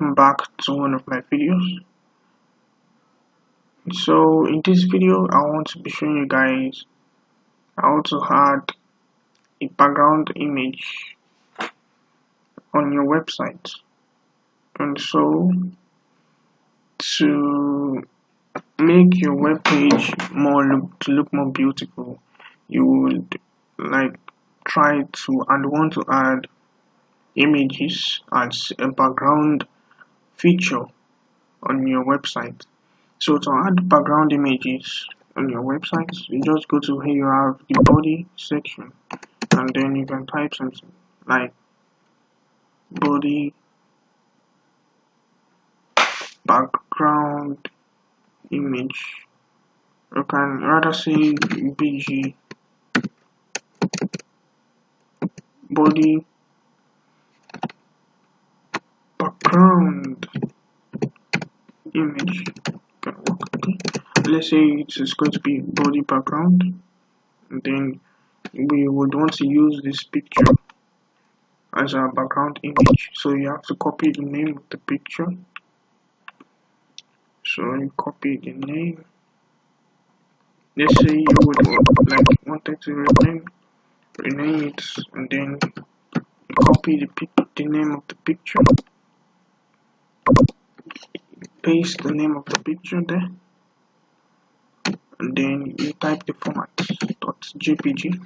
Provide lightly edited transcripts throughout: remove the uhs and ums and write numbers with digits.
welcome back to one of my videos. So in this video I want to be showing you guys how to add a background image on your website. And so to make your web page look more beautiful, you would want to add images as a background feature on your website. So to add background images on your website, you just go to here you have the body section, and then you can type something like body background image. You can rather say BG body background image. Let's say it's going to be body background, and then we would want to use this picture as our background image. So you have to copy the name of the picture. So you copy the name. Let's say you would wanted to rename it, and then you copy the name of the picture, paste the name of the picture there, and then you type the format .jpg.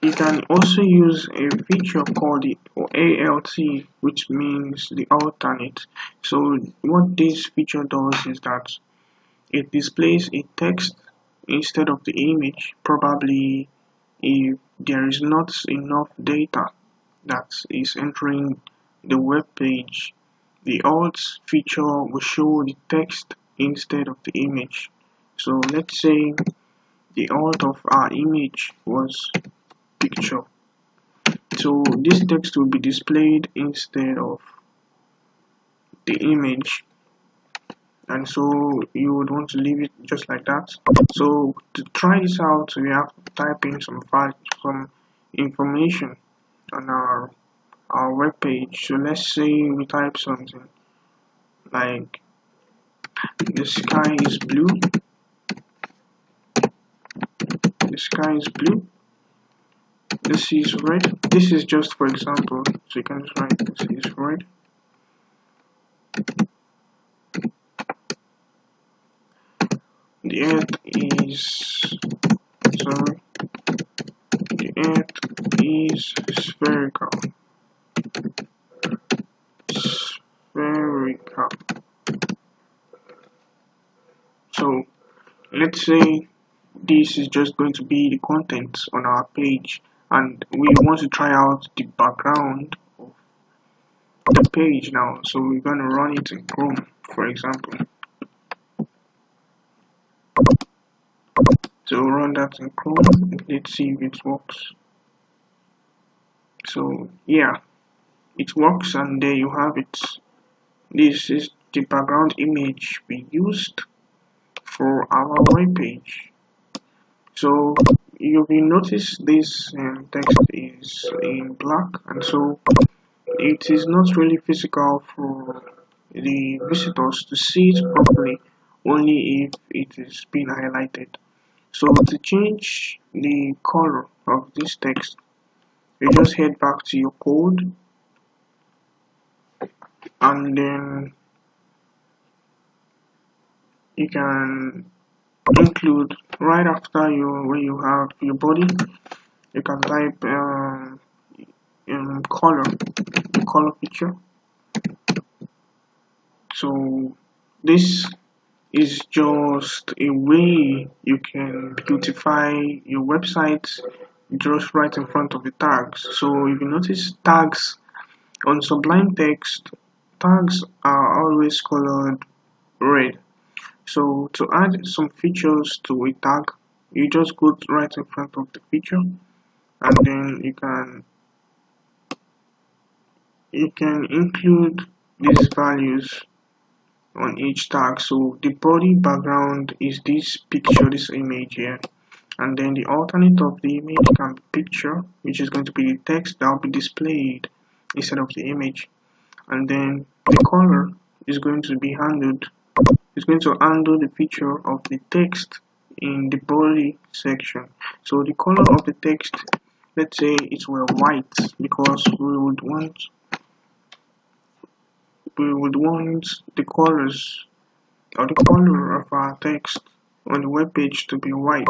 You can also use a feature called the ALT, which means the alternate. So what this feature does is that it displays a text instead of the image. Probably if there is not enough data that is entering the web page, the alt feature will show the text instead of the image. So let's say the alt of our image was picture, so this text will be displayed instead of the image, and so you would want to leave it just like that. So to try this out, we have to type in some information on our web page. So let's say we type something like the sky is blue. The sky is blue. This is red. This is just for example, so you can just write this is red. The earth is spherical. So let's say this is just going to be the content on our page, and we want to try out the background of the page now. So we're going to run it in Chrome, for example. So run that in Chrome. Let's see if it works. So yeah, it works, and there you have it. This is the background image we used for our web page. So you will notice this text is in black, and so it is not really physical for the visitors to see it properly, only if it is being highlighted. So to change the color of this text, you just head back to your code, and then you can include right after where you have your body, you can type color picture. So this is just a way you can beautify your website just right in front of the tags. So if you notice tags on Sublime Text, tags are always colored red. So to add some features to a tag, you just go right in front of the feature, and then you can include these values on each tag. So the body background is this picture, this image here, and then the alternate of the image can be picture, which is going to be the text that will be displayed instead of the image. and then the color is going to be handled. It's going to handle the picture of the text in the body section. So the color of the text, let's say it were white, because we would want the colors or the color of our text on the web page to be white.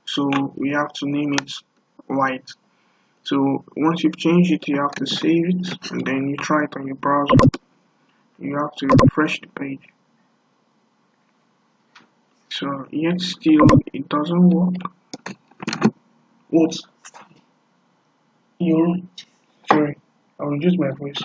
So we have to name it white. So once you've changed it, you have to save it, and then you try it on your browser. You have to refresh the page. So yet still it doesn't work. What? You? Sorry, I'll reduce my voice.